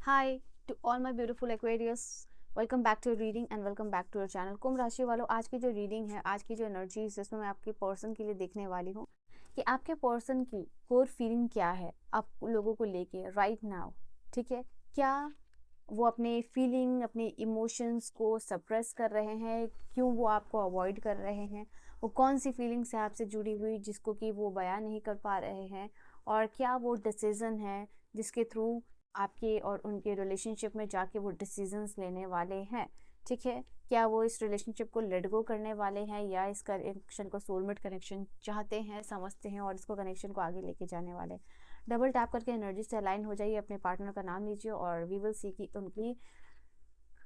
Hi to all my beautiful Aquarius. Welcome back to reading and welcome back to your channel. कुंभ राशि वालों, आज की जो रीडिंग है, आज की जो एनर्जी है, जिसमें मैं आपके पर्सन के लिए देखने वाली हूँ कि आपके पर्सन की कोर फीलिंग क्या है आप लोगों को लेके राइट नाउ। ठीक है, क्या वो अपने फीलिंग, अपने इमोशंस को सप्रेस कर रहे हैं? क्यों वो आपको अवॉइड कर रहे हैं? वो कौन सी फीलिंग्स है आपसे जुड़ी हुई जिसको कि वो बयान नहीं कर पा रहे हैं? और क्या वो डिसीजन है जिसके थ्रू आपके और उनके रिलेशनशिप में जाके वो डिसीजंस लेने वाले हैं? ठीक है, क्या वो इस रिलेशनशिप को लेट गो करने वाले हैं या इस कनेक्शन को सोलमेट कनेक्शन चाहते हैं, समझते हैं और इसको कनेक्शन को आगे लेके जाने वाले हैं? डबल टैप करके एनर्जी से अलाइन हो जाइए, अपने पार्टनर का नाम लीजिए और वी विल सी कि उनकी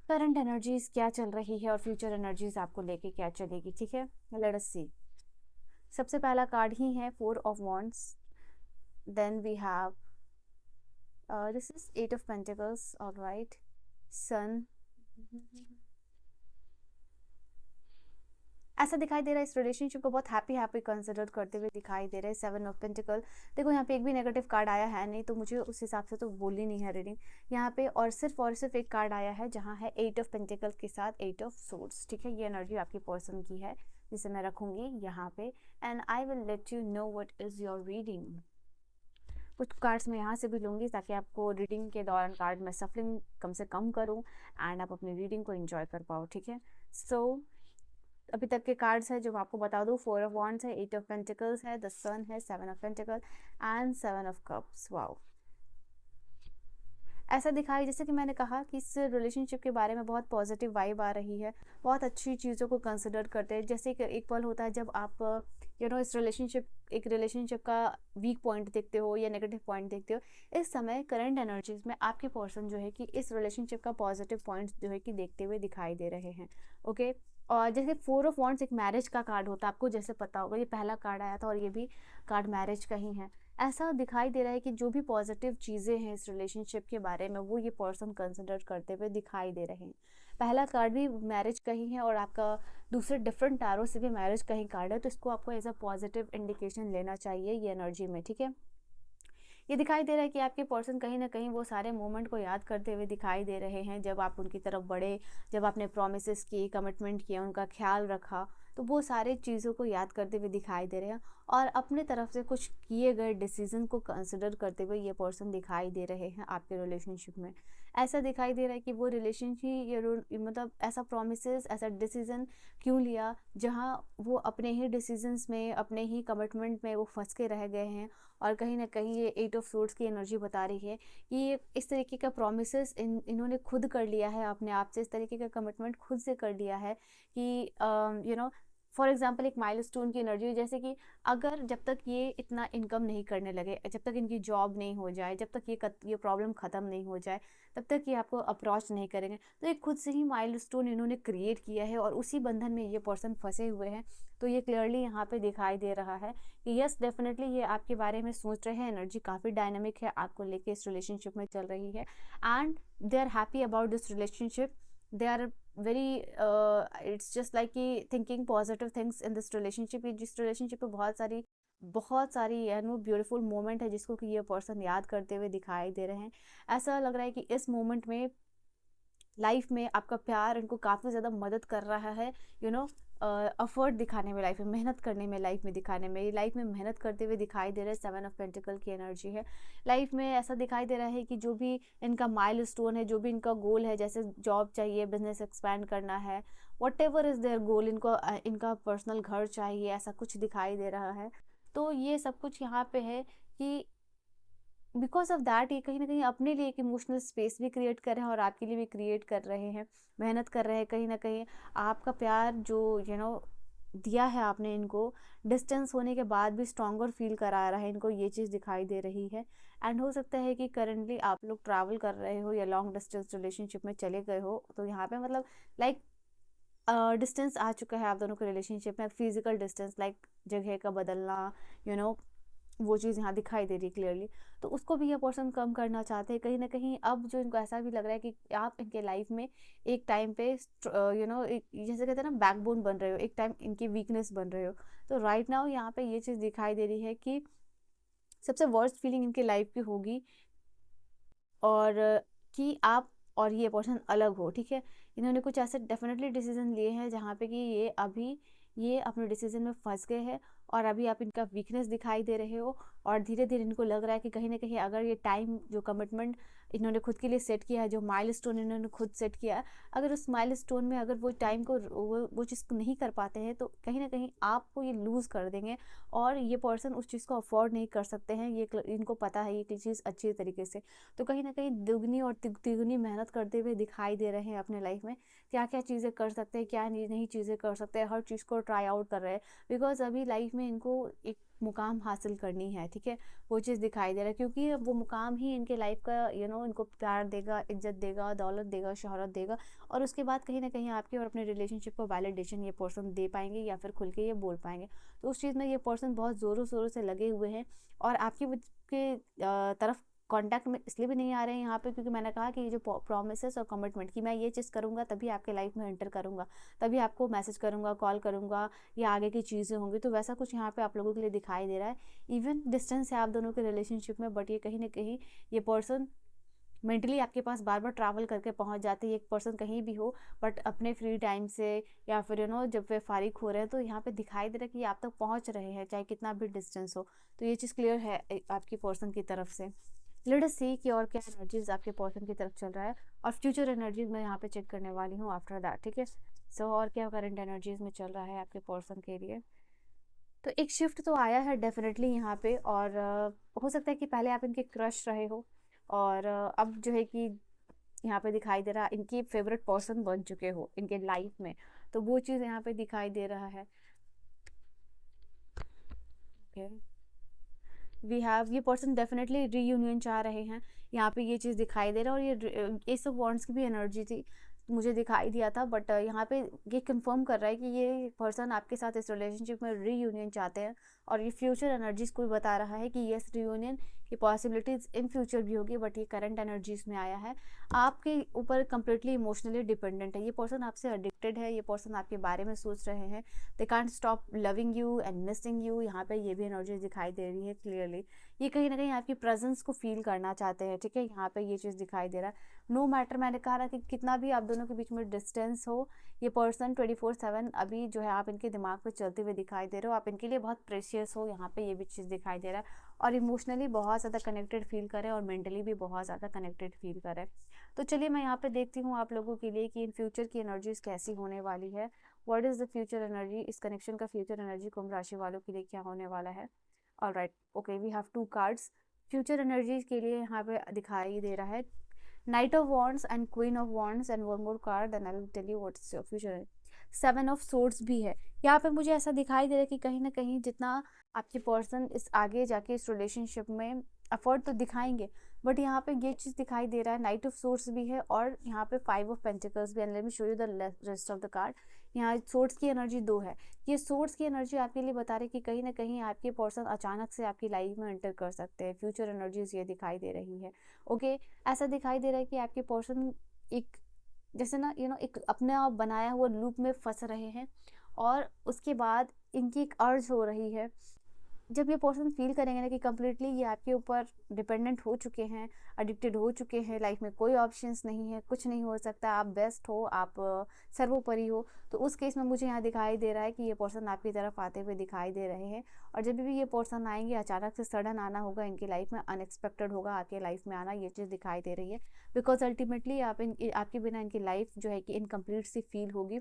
करंट एनर्जीज क्या चल रही है और फ्यूचर एनर्जीज आपको लेके क्या चलेगी। ठीक है, लेट अस सी। सबसे पहला कार्ड ही है 4 of Wands, then we have this is 8 of Pentacles, all right. Sun. ऐसा दिखाई दे रहा है इस रिलेशनशिप को बहुत हैप्पी हैप्पी कंसिडर करते हुए दिखाई दे रहे हैं। 7 of Pentacles, देखो यहाँ पे एक भी नेगेटिव कार्ड आया है नहीं, तो मुझे उस हिसाब से तो बोलनी नहीं है रीडिंग यहाँ पे। और सिर्फ एक कार्ड आया है जहाँ है 8 of Pentacles के साथ 8 of Swords। ठीक है, ये एनर्जी आपकी पर्सन की है जिसे मैं रखूंगी यहाँ पे, and I will let you know what is your reading. कुछ कार्ड्स मैं यहाँ से भी लूँगी ताकि आपको रीडिंग के दौरान कार्ड में सफलिंग कम से कम करूँ एंड आप अपनी रीडिंग को एंजॉय कर पाओ। ठीक है, सो अभी तक के कार्ड्स है जो मैं आपको बता दूँ, 4 of Wands है, 8 of Pentacles है, द सन है, 7 of Pentacles and 7 of Cups। Wow, ऐसा दिखाई जैसे कि मैंने कहा कि इस रिलेशनशिप के बारे में बहुत पॉजिटिव वाइब आ रही है, बहुत अच्छी चीज़ों को कंसिडर करते हैं। जैसे कि एक पल होता है जब आप इस रिलेशनशिप का वीक पॉइंट देखते हो या नेगेटिव पॉइंट देखते हो। इस समय करंट एनर्जीज में आपके पर्सन जो है कि इस रिलेशनशिप का पॉजिटिव पॉइंट्स जो है कि देखते हुए दिखाई दे रहे हैं। ओके, और जैसे 4 of Wands एक मैरिज का कार्ड होता है, आपको जैसे पता होगा ये पहला कार्ड आया था और ये भी कार्ड मैरिज का ही है। ऐसा दिखाई दे रहा है कि जो भी पॉजिटिव चीज़ें हैं इस रिलेशनशिप के बारे में वो ये पर्सन कंसिडर करते हुए दिखाई दे रहे हैं। पहला कार्ड भी मैरिज का ही है और आपका दूसरे डिफरेंट टैरो से भी मैरिज का ही कार्ड है, तो इसको आपको एज अ पॉजिटिव इंडिकेशन लेना चाहिए ये एनर्जी में। ठीक है, ये दिखाई दे रहा है कि आपके पर्सन कहीं ना कहीं वो सारे मोमेंट को याद करते हुए दिखाई दे रहे हैं जब आप उनकी तरफ बढ़े, जब आपने प्रोमिस किए, कमिटमेंट किया, उनका ख्याल रखा, तो वो सारे चीज़ों को याद करते हुए दिखाई दे रहे हैं और अपने तरफ से कुछ किए गए डिसीजन को कंसिडर करते हुए ये पर्सन दिखाई दे रहे हैं आपके रिलेशनशिप में। ऐसा दिखाई दे रहा है कि वो रिलेशनशिप ये मतलब ऐसा प्रोमिस, ऐसा डिसीजन क्यों लिया जहाँ वो अपने ही डिसीजंस में, अपने ही कमिटमेंट में वो फंस के रह गए हैं। और कहीं ना कहीं ये 8 of Swords की एनर्जी बता रही है कि ये इस तरीके का प्रोमिस इन्होंने खुद कर लिया है अपने आप से, इस तरीके का कमिटमेंट खुद से कर लिया है कि फॉर एग्जाम्पल एक माइलस्टोन की एनर्जी, जैसे कि अगर जब तक ये इतना इनकम नहीं करने लगे, जब तक इनकी जॉब नहीं हो जाए, जब तक ये प्रॉब्लम ख़त्म नहीं हो जाए, तब तक ये आपको अप्रोच नहीं करेंगे। तो एक खुद से ही माइलस्टोन इन्होंने क्रिएट किया है और उसी बंधन में ये पर्सन फंसे हुए हैं। तो ये क्लियरली यहाँ पे दिखाई दे रहा है कि यस डेफिनेटली ये आपके बारे में सोच रहे हैं। एनर्जी काफ़ी डायनामिक है, आपको लेके इस रिलेशनशिप में चल रही है and they are happy about this relationship. They are very it's just like कि thinking positive things in this relationship. जिस रिलेशनशिप में बहुत सारी ब्यूटीफुल मोमेंट है जिसको कि ये पर्सन याद करते हुए दिखाई दे रहे हैं। ऐसा लग रहा है कि इस मोमेंट में लाइफ में आपका प्यार इनको काफ़ी ज़्यादा मदद कर रहा है, एफर्ट दिखाने में, लाइफ में मेहनत करने में, लाइफ में दिखाने में, लाइफ में मेहनत करते हुए दिखाई दे रहे हैं। 7 of Pentacles की एनर्जी है। लाइफ में ऐसा दिखाई दे रहा है कि जो भी इनका माइलस्टोन है, जो भी इनका गोल है, जैसे जॉब चाहिए, बिजनेस एक्सपैंड करना है, वट एवर इज़ देयर गोल, इनको इनका पर्सनल घर चाहिए, ऐसा कुछ दिखाई दे रहा है। तो ये सब कुछ यहाँ पे है कि बिकॉज ऑफ दैट ये कहीं ना कहीं अपने लिए एक इमोशनल स्पेस भी क्रिएट कर रहे हैं और आपके लिए भी क्रिएट कर रहे हैं, मेहनत कर रहे हैं। कहीं ना कहीं आपका प्यार जो दिया है आपने इनको, डिस्टेंस होने के बाद भी स्ट्रॉन्गर फील करा रहा है इनको, ये चीज़ दिखाई दे रही है। एंड हो सकता है कि करंटली आप लोग ट्रैवल कर रहे हो या लॉन्ग डिस्टेंस रिलेशनशिप में चले गए हो, तो यहाँ पे मतलब लाइक डिस्टेंस आ चुका है आप दोनों के रिलेशनशिप में, फिजिकल डिस्टेंस, लाइक जगह का बदलना, यू नो वो चीज़ यहाँ दिखाई दे रही क्लियरली। तो उसको भी ये पर्सन कम करना चाहते हैं कहीं ना कहीं। अब जो इनको ऐसा भी लग रहा है कि आप इनके लाइफ में एक टाइम पे जैसे कहते हैं ना बैकबोन बन रहे हो, एक टाइम इनकी वीकनेस बन रहे हो। तो राइट नाउ यहाँ पे ये चीज़ दिखाई दे रही है कि सबसे वर्स्ट फीलिंग इनकी लाइफ की होगी और कि आप और ये पर्सन अलग हो, ठीक है। इन्होंने कुछ ऐसे डेफिनेटली डिसीजन लिए हैं जहाँ पे कि ये अपने डिसीजन में फंस गए हैं, और अभी आप इनका वीकनेस दिखाई दे रहे हो, और धीरे धीरे इनको लग रहा है कि कहीं ना कहीं अगर ये टाइम, जो कमिटमेंट इन्होंने खुद के लिए सेट किया है, जो माइलस्टोन इन्होंने खुद सेट किया है, अगर उस माइलस्टोन में अगर वो टाइम को वो चीज़ नहीं कर पाते हैं, तो कहीं ना कहीं आपको ये लूज़ कर देंगे, और ये पर्सन उस चीज़ को अफोर्ड नहीं कर सकते हैं। ये इनको पता है ये चीज़ अच्छी तरीके से, तो कहीं ना कहीं दुगनी और तिगुनी मेहनत करते हुए दिखाई दे रहे हैं अपने लाइफ में। क्या क्या चीज़ें कर सकते हैं, क्या नहीं चीज़ें कर सकते हैं, हर चीज़ को ट्राई आउट कर रहे हैं, बिकॉज अभी लाइफ में इनको एक मुकाम हासिल करनी है, ठीक है। वो चीज़ दिखाई दे रहा है, क्योंकि वो मुकाम ही इनके लाइफ का इनको प्यार देगा, इज्जत देगा, दौलत देगा, शोहरत देगा, और उसके बाद कहीं ना कहीं आपके और अपने रिलेशनशिप को वैलिडेशन ये पर्सन दे पाएंगे, या फिर खुल के ये बोल पाएंगे। तो उस चीज़ में ये पर्सन बहुत ज़ोरों शोरों से लगे हुए हैं, और आपकी के तरफ कांटेक्ट में इसलिए भी नहीं आ रहे हैं यहाँ पे, क्योंकि मैंने कहा कि ये जो प्रॉमिसेस और कमिटमेंट कि मैं ये चीज़ करूँगा तभी आपके लाइफ में एंटर करूँगा, तभी आपको मैसेज करूँगा, कॉल करूँगा, या आगे की चीज़ें होंगी, तो वैसा कुछ यहाँ पे आप लोगों के लिए दिखाई दे रहा है। इवन डिस्टेंस है आप दोनों के रिलेशनशिप में, बट ये कहीं ना कहीं ये पर्सन मेंटली आपके पास बार बार ट्रैवल करके पहुंच जाती है। एक पर्सन कहीं भी हो, बट अपने फ्री टाइम से, या फिर जब वे फारिग हो रहे हैं, तो यहाँ पे दिखाई दे रहा है कि आप तक पहुंच रहे हैं, चाहे कितना भी डिस्टेंस हो। तो ये चीज़ क्लियर है आपकी पर्सन की तरफ से। लेट अस सी कि और क्या एनर्जीज आपके पर्सन की तरफ चल रहा है, और फ्यूचर एनर्जीज मैं यहाँ पे चेक करने वाली हूँ आफ्टर दैट, ठीक है। सो और क्या करंट एनर्जीज में चल रहा है आपके पर्सन के लिए। तो एक शिफ्ट तो आया है डेफिनेटली यहाँ पे, और हो सकता है कि पहले आप इनके क्रश रहे हो, और अब जो है कि यहाँ पे दिखाई दे रहा है इनकी फेवरेट पर्सन बन चुके हो इनके लाइफ में, तो वो चीज़ यहाँ पे दिखाई दे रहा है। ओके, वी हैव ये पर्सन डेफिनेटली रीयूनियन चाह रहे हैं, यहाँ पे ये चीज़ दिखाई दे रहा है, और ये सब वॉन्ट्स की भी एनर्जी थी, मुझे दिखाई दिया था, बट यहाँ पे ये कंफर्म कर रहा है कि ये पर्सन आपके साथ इस रिलेशनशिप में रीयूनियन चाहते हैं, और ये फ्यूचर एनर्जीज को भी बता रहा है कि यस, रीयूनियन की पॉसिबिलिटीज इन फ्यूचर भी होगी, बट ये करंट एनर्जीज में आया है। आपके ऊपर कंप्लीटली इमोशनली डिपेंडेंट है ये पर्सन, आपसे एडिक्टेड है ये पर्सन, आपके बारे में सोच रहे हैं, they can't stop loving you and missing you, यहाँ पे ये भी एनर्जी दिखाई दे रही है क्लियरली। ये कहीं ना कहीं आपकी प्रेजेंस को फील करना चाहते हैं, ठीक है, यहाँ पे ये चीज़ दिखाई दे रहा है। नो मैटर, मैंने कहा ना कि कितना भी आप दोनों के बीच में डिस्टेंस हो, ये पर्सन 24/7 अभी जो है आप इनके दिमाग पे चलते हुए दिखाई दे रहे हो, आप इनके लिए बहुत प्रेशियस हो, यहाँ पे ये भी चीज़ दिखाई दे रहा है, और इमोशनली बहुत ज़्यादा कनेक्टेड फील करें, और मेंटली भी बहुत ज़्यादा कनेक्टेड फील करें। तो चलिए मैं यहाँ पे देखती हूँ आप लोगों के लिए कि इन फ्यूचर की एनर्जीज कैसी होने वाली है। What is the future energy, इस कनेक्शन का फ्यूचर एनर्जी कुंभ राशि वालों के लिए क्या होने वाला है। Alright, okay, we have 2 cards future energies के लिए यहाँ पे दिखाई दे रहा है, Knight of Wands and Queen of Wands, and one more card, then I'll tell you what's your future. 7 of Swords भी है यहाँ पे, मुझे ऐसा दिखाई दे रहा है कि कहीं ना कहीं जितना आपके पर्सन इस आगे जाके इस रिलेशनशिप में एफर्ट तो दिखाएंगे, बट यहाँ पे ये चीज़ दिखाई दे रहा है, नाइट ऑफ सोर्ड्स भी है, और यहाँ पे 5 ऑफ पेंटिकल्स भी है। Let me show you the rest of the card. यहाँ सोर्ड्स की एनर्जी 2 है, ये सोर्ड्स की एनर्जी आपके लिए बता रही है कि कहीं ना कहीं आपके पर्सन अचानक से आपकी लाइफ में एंटर कर सकते हैं। फ्यूचर एनर्जीज ये दिखाई दे रही है। ओके, ऐसा दिखाई दे रहा है कि आपके पर्सन एक जैसे ना एक अपने आप बनाया हुआ लूप में फंस रहे हैं, और उसके बाद इनकी एक अर्ज हो रही है, जब ये पर्सन फील करेंगे ना कि कम्प्लीटली ये आपके ऊपर डिपेंडेंट हो चुके हैं, एडिक्टेड हो चुके हैं, लाइफ में कोई ऑप्शंस नहीं है, कुछ नहीं हो सकता, आप बेस्ट हो, आप सर्वोपरि हो, तो उस केस में मुझे यहाँ दिखाई दे रहा है कि ये पर्सन आपकी तरफ आते हुए दिखाई दे रहे हैं। और जब भी ये पर्सन आएंगे अचानक से सडन आना होगा इनकी लाइफ में, अनएक्सपेक्टेड होगा आपके लाइफ में आना, ये चीज़ दिखाई दे रही है, बिकॉज अल्टीमेटली आपके बिना इनकी लाइफ जो है कि इनकम्प्लीट सी फील होगी।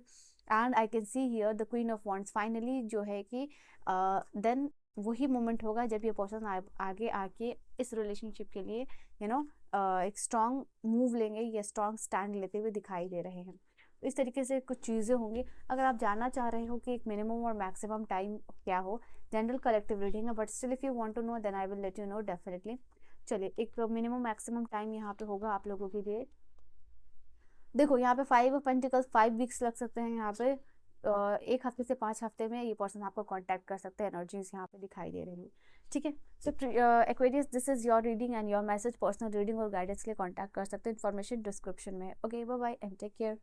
And I can see here the queen of wands finally जो है कि देन वही मोमेंट होगा जब ये पर्सन आगे आके इस रिलेशनशिप के लिए एक स्ट्रॉन्ग मूव लेंगे या स्ट्रॉन्ग स्टैंड लेते हुए दिखाई दे रहे हैं। तो इस तरीके से कुछ चीज़ें होंगी। अगर आप जानना चाह रहे हो कि एक मिनिमम और मैक्सिमम टाइम क्या हो, जनरल कलेक्टिव रीडिंग है, but still if you want to know then I will let you know definitely. चलिए, एक मिनिमम मैक्सिमम टाइम यहाँ पे होगा आप लोगों के लिए। देखो यहाँ पे 5 ऑफ पेंटिकल्स 5 वीक्स लग सकते हैं यहाँ पे, 1 हफ्ते से 5 हफ्ते में ये पर्सन आपको कांटेक्ट कर सकते हैं, एनर्जीज यहाँ पे दिखाई दे रही है, ठीक है। So Aquarius, this is your reading and your message, personal reading और गाइडेंस के लिए कांटेक्ट कर सकते हैं, इन्फॉर्मेशन डिस्क्रिप्शन में। Okay, bye bye and take care.